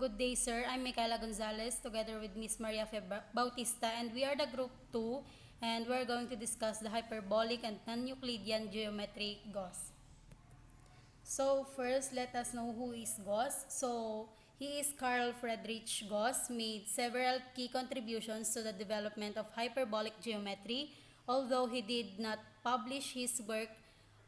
good day, sir. I'm Micaela Gonzalez together with Miss Maria Bautista, and we are the group 2, and we're going to discuss the hyperbolic and non-Euclidean geometry Gauss. So first, let us know who is Gauss. So he is Carl Friedrich Gauss, made several key contributions to the development of hyperbolic geometry, although he did not publish his work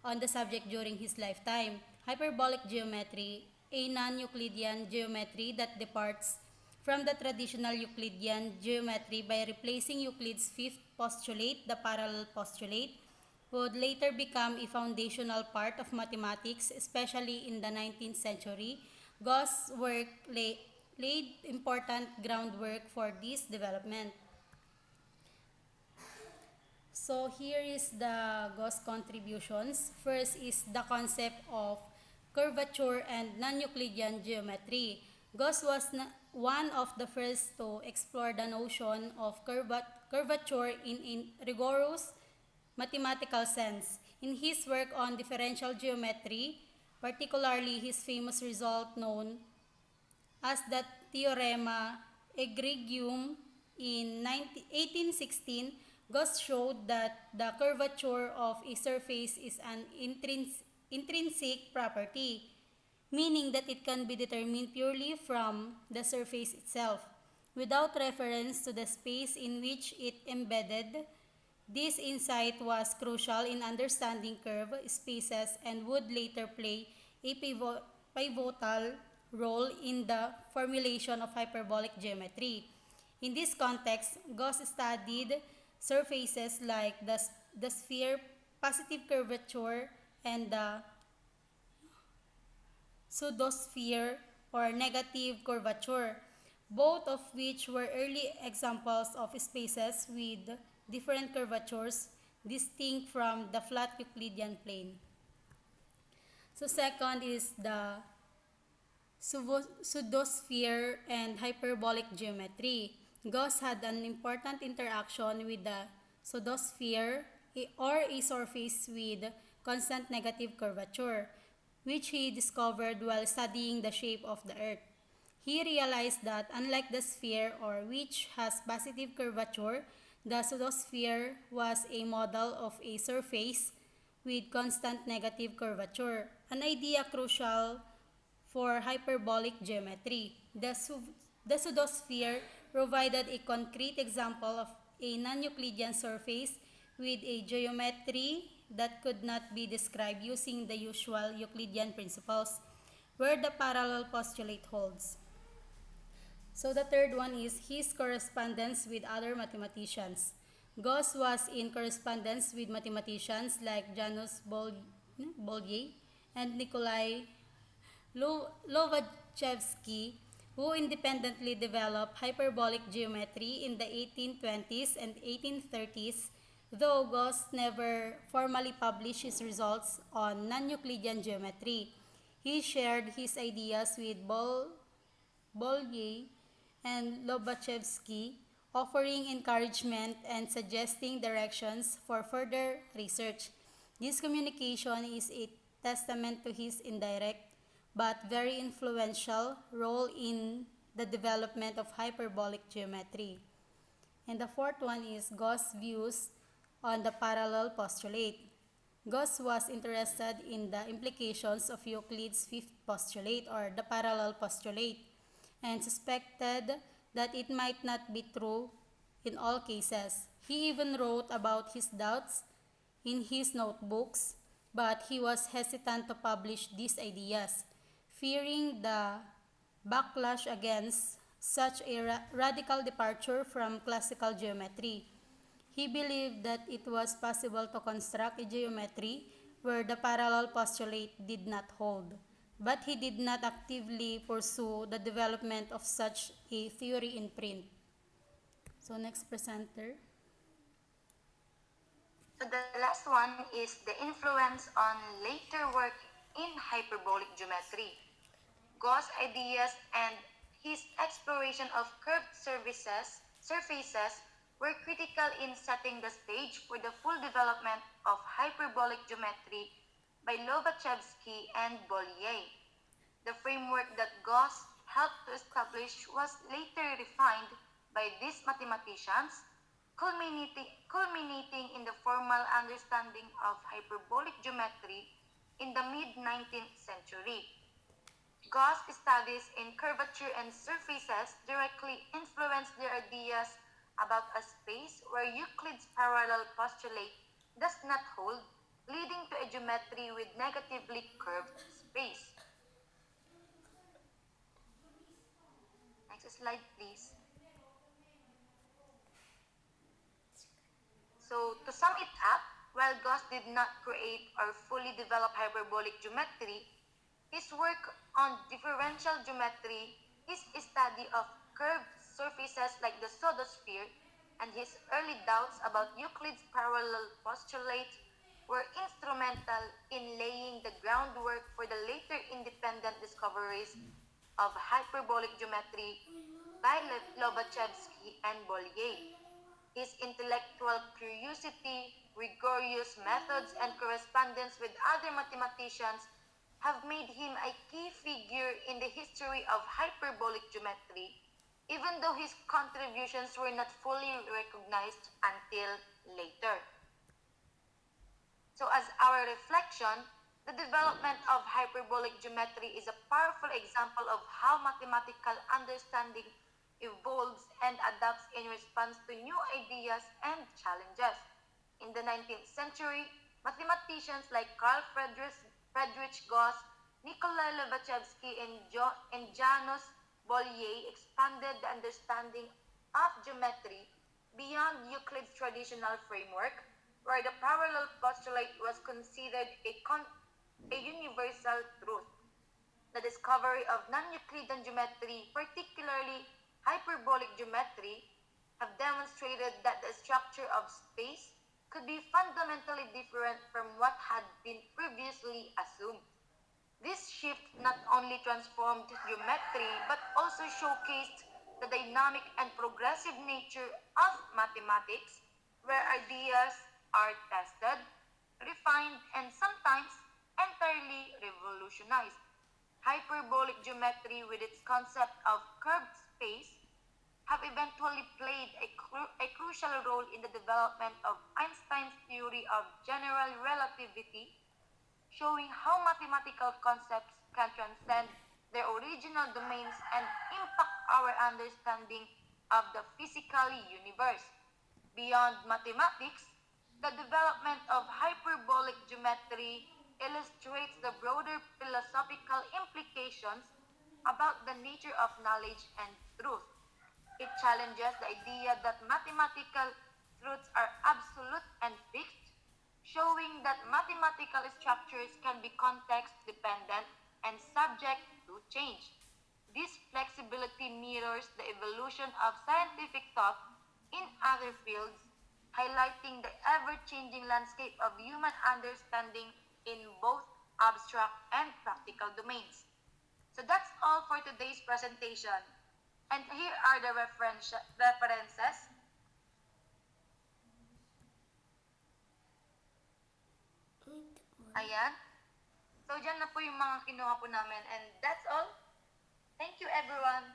on the subject during his lifetime. Hyperbolic geometry, a non-Euclidean geometry that departs from the traditional Euclidean geometry by replacing Euclid's fifth postulate, the parallel postulate, would later become a foundational part of mathematics, especially in the 19th century. Gauss' work laid important groundwork for this development. So here is the Gauss contributions. First is the concept of curvature and non-Euclidean geometry. Gauss was one of the first to explore the notion of curvature in rigorous mathematical sense. In his work on differential geometry, particularly his famous result known as the Theorema Egregium in 1816, Gauss showed that the curvature of a surface is an intrinsic property, meaning that it can be determined purely from the surface itself, without reference to the space in which it embedded. This insight was crucial in understanding curved spaces and would later play a pivotal role in the formulation of hyperbolic geometry. In this context, Gauss studied surfaces like the sphere positive curvature and the pseudosphere or negative curvature, both of which were early examples of spaces with different curvatures distinct from the flat Euclidean plane. So second is the pseudosphere and hyperbolic geometry. Gauss had an important interaction with the pseudosphere or a surface with constant negative curvature, which he discovered while studying the shape of the Earth. He realized that unlike the sphere, or which has positive curvature, the pseudosphere was a model of a surface with constant negative curvature, an idea crucial for hyperbolic geometry. The pseudosphere provided a concrete example of a non-Euclidean surface with a geometry that could not be described using the usual Euclidean principles, where the parallel postulate holds. So the third one is his correspondence with other mathematicians. Gauss was in correspondence with mathematicians like Janusz Bolyai and Nikolai Lobachevsky, who independently developed hyperbolic geometry in the 1820s and 1830s, though Gauss never formally published his results on non-Euclidean geometry. He shared his ideas with Bolyai and Lobachevsky, offering encouragement and suggesting directions for further research. This communication is a testament to his indirect but very influential role in the development of hyperbolic geometry. And the fourth one is Gauss' views on the parallel postulate. Gauss was interested in the implications of Euclid's fifth postulate or the parallel postulate and suspected that it might not be true in all cases. He even wrote about his doubts in his notebooks, but he was hesitant to publish these ideas, fearing the backlash against such a radical departure from classical geometry. He believed that it was possible to construct a geometry where the parallel postulate did not hold, but he did not actively pursue the development of such a theory in print. So next presenter. So the last one is the influence on later work in hyperbolic geometry. Gauss' ideas and his exploration of curved surfaces were critical in setting the stage for the full development of hyperbolic geometry by Lobachevsky and Bolyai. The framework that Gauss helped to establish was later refined by these mathematicians, culminating in the formal understanding of hyperbolic geometry in the mid-19th century. Gauss' studies in curvature and surfaces directly influenced their ideas about a space where Euclid's parallel postulate does not hold, leading to a geometry with negatively curved space. Next slide, please. So, to sum it up, while Gauss did not create or fully develop hyperbolic geometry, his work on differential geometry, his study of curved surfaces like the pseudosphere, and his early doubts about Euclid's parallel postulate were instrumental in laying the groundwork for the later independent discoveries of hyperbolic geometry by Lobachevsky and Bolyai. His intellectual curiosity, rigorous methods, and correspondence with other mathematicians have made him a key figure in the history of hyperbolic geometry, even though his contributions were not fully recognized until later. So, as our reflection, the development of hyperbolic geometry is a powerful example of how mathematical understanding evolves and adapts in response to new ideas and challenges. In the 19th century, mathematicians like Friedrich Gauss, Nikolai Lobachevsky, and Janusz Bolyai expanded the understanding of geometry beyond Euclid's traditional framework, where the parallel postulate was considered a universal truth. The discovery of non-Euclidean geometry, particularly hyperbolic geometry, have demonstrated that the structure of space could be fundamentally different from what had been previously assumed. This shift not only transformed geometry but also showcased the dynamic and progressive nature of mathematics, where ideas are tested, refined, and sometimes entirely revolutionized. Hyperbolic geometry, with its concept of curved space, have eventually played a crucial role in the development of Einstein's theory of general relativity, showing how mathematical concepts can transcend their original domains and impact our understanding of the physical universe. Beyond mathematics, the development of hyperbolic geometry illustrates the broader philosophical implications about the nature of knowledge and truth. It challenges the idea that mathematical truths are absolute and fixed, showing that mathematical structures can be context dependent and subject to change. This flexibility mirrors the evolution of scientific thought in other fields, highlighting the ever changing landscape of human understanding in both abstract and practical domains. So that's all for today's presentation. And here are the references. Ayan. So, dyan na po yung mga kinuha po namin. And that's all. Thank you, everyone.